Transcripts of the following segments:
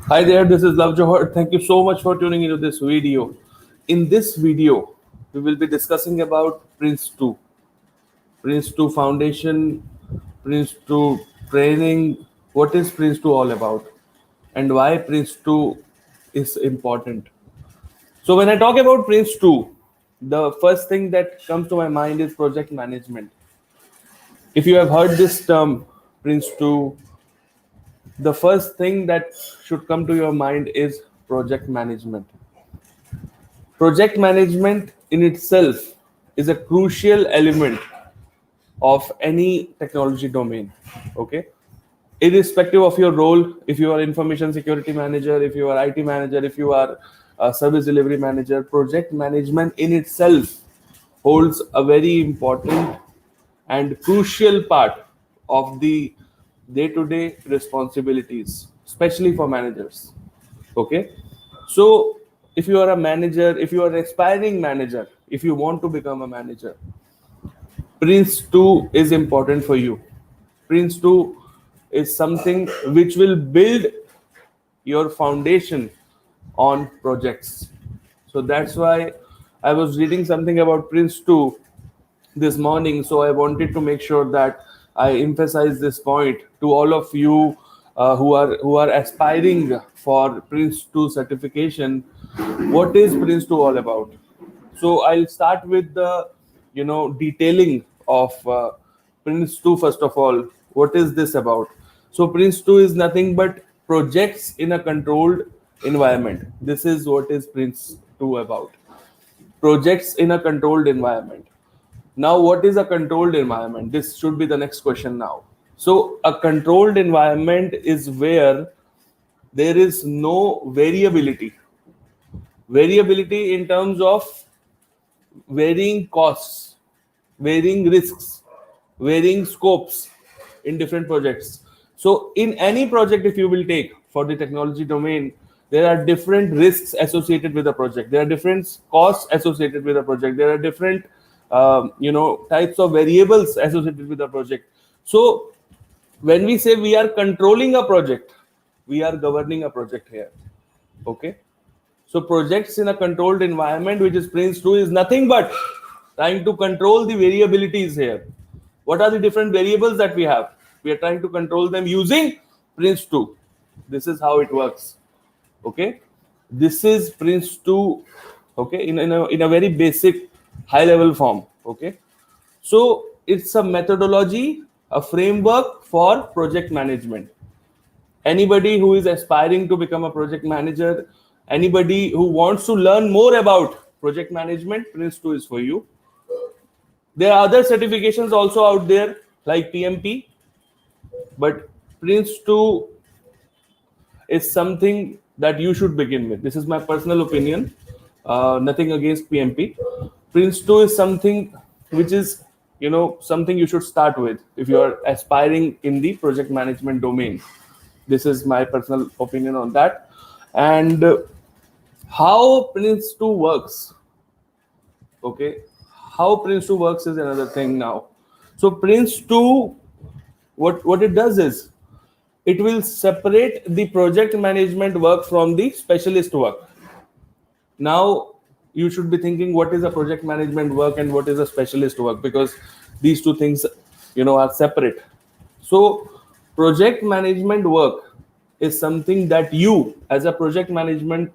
Hi there, this is Love Johar. Thank you so much for tuning into this video. In this video, we will be discussing about Prince2, Prince2 Foundation, Prince2 training. What is Prince2 all about, and why Prince2 is important? So when I talk about Prince2, the first thing that comes to my mind is project management. If you have heard this term, Prince2, the first thing that should come to your mind is project management. Project management in itself is a crucial element of any technology domain. Okay. Irrespective of your role, if you are information security manager, if you are IT manager, if you are a service delivery manager, project management in itself holds a very important and crucial part of the day-to-day responsibilities, especially for managers. Okay. So if you are a manager, if you are an aspiring manager, if you want to become a manager, Prince2 is important for you. Prince2 is something which will build your foundation on projects. So that's why I was reading something about Prince2 this morning. So I wanted to make sure that I emphasize this point to all of you who are aspiring for Prince2 certification. What is Prince2 all about? So I'll start with the detailing of Prince2 first of all. What is this about? So Prince2 is nothing but projects in a controlled environment. This is what is Prince2 about. Projects in a controlled environment. Now, what is a controlled environment? This should be the next question now. So, a controlled environment is where there is no variability. Variability in terms of varying costs, varying risks, varying scopes in different projects. So, in any project, if you will take for the technology domain, there are different risks associated with a project. There are different costs associated with a project. There are different types of variables associated with a project. So when we say we are controlling a project, we are governing a project here. Okay. So projects in a controlled environment, which is Prince2, is nothing but trying to control the variabilities here. What are the different variables that we have? We are trying to control them using Prince2. This is how it works. Okay. This is Prince2. Okay. In a very basic high level form. Okay. So it's a methodology, a framework for project management. Anybody who is aspiring to become a project manager, anybody who wants to learn more about project management, Prince2 is for you. There are other certifications also out there like PMP, but Prince2 is something that you should begin with. This is my personal opinion. Nothing against PMP. Prince2 is something which is something you should start with if you are aspiring in the project management domain. This is my personal opinion on that. And how Prince2 works. Okay, how Prince2 works is another thing now. So Prince2, what it does is it will separate the project management work from the specialist work. Now you should be thinking, what is a project management work and what is a specialist work, because these two things are separate. So project management work is something that you as a project management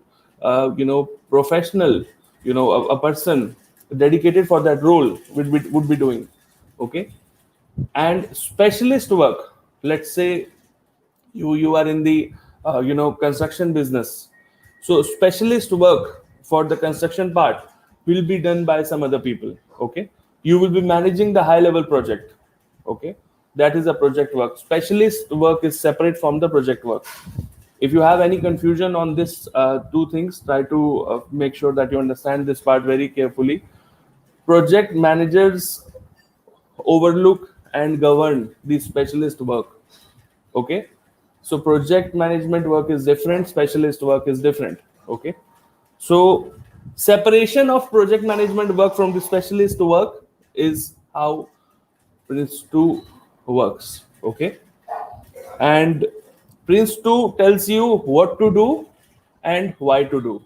professional, a person dedicated for that role would be doing. Okay. And specialist work, let's say you are in the construction business. So specialist work for the construction part will be done by some other people. Okay. You will be managing the high level project. Okay. That is a project work. Specialist work is separate from the project work. If you have any confusion on this two things, try to make sure that you understand this part very carefully. Project managers overlook and govern the specialist work. Okay. So project management work is different, specialist work is different. Okay. So separation of project management work from the specialist work is how Prince2 works. Okay. And Prince2 tells you what to do and why to do,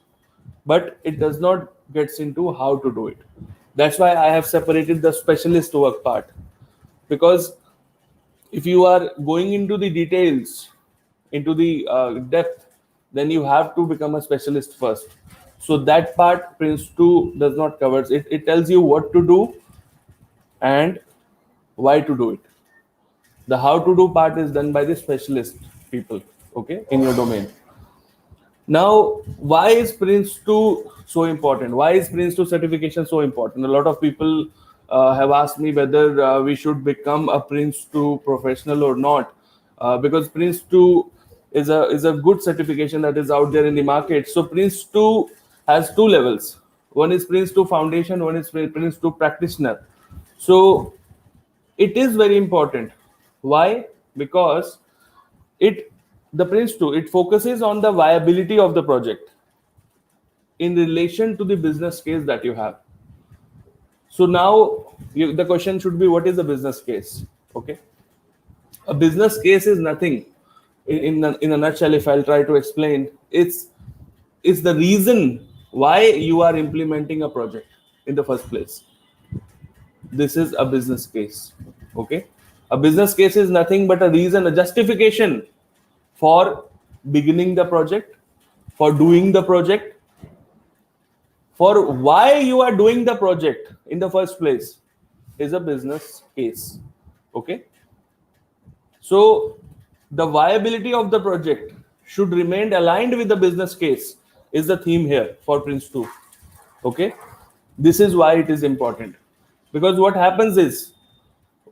but it does not gets into how to do it. That's why I have separated the specialist work part, because if you are going into the details, into the depth, then you have to become a specialist first. So that part Prince2 does not cover. It tells you what to do and why to do it. The how to do part is done by the specialist people, okay, in your domain. Now, why is Prince2 so important? Why is Prince2 certification so important? A lot of people have asked me whether we should become a Prince2 professional or not, because Prince2 is a good certification that is out there in the market. So Prince2 has two levels. One is Prince2 Foundation, one is Prince2 Practitioner. So it is very important. Why? Because it the Prince2, it focuses on the viability of the project in relation to the business case that you have. So now the question should be, what is the business case? Okay, a business case is nothing. In a nutshell, if I'll try to explain, it's the reason why you are implementing a project in the first place. This is a business case. Okay, a business case is nothing but a reason, a justification for beginning the project, for doing the project, for why you are doing the project in the first place is a business case. Okay, so the viability of the project should remain aligned with the business case is the theme here for Prince2. Okay, this is why it is important, because what happens is,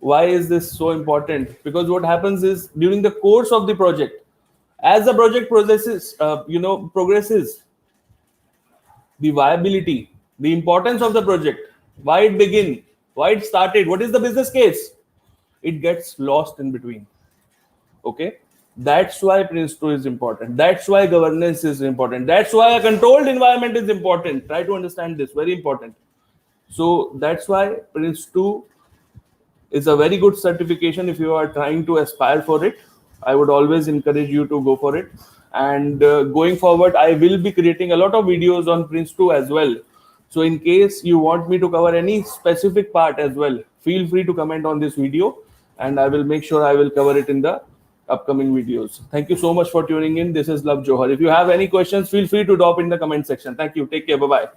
why is this so important? Because what happens is, during the course of the project, as the project progresses, the viability, the importance of the project, why it began, why it started, what is the business case, it gets lost in between. Okay, that's why Prince2 is important. That's why governance is important. That's why a controlled environment is important. Try to understand this, very important. So that's why Prince2 is a very good certification. If you are trying to aspire for it, I would always encourage you to go for it. And going forward, I will be creating a lot of videos on Prince2 as well. So in case you want me to cover any specific part as well, feel free to comment on this video, and I will make sure I will cover it in the upcoming videos. Thank you so much for tuning in. This is Love Johar. If you have any questions, feel free to drop in the comment section. Thank you. Take care. Bye-bye.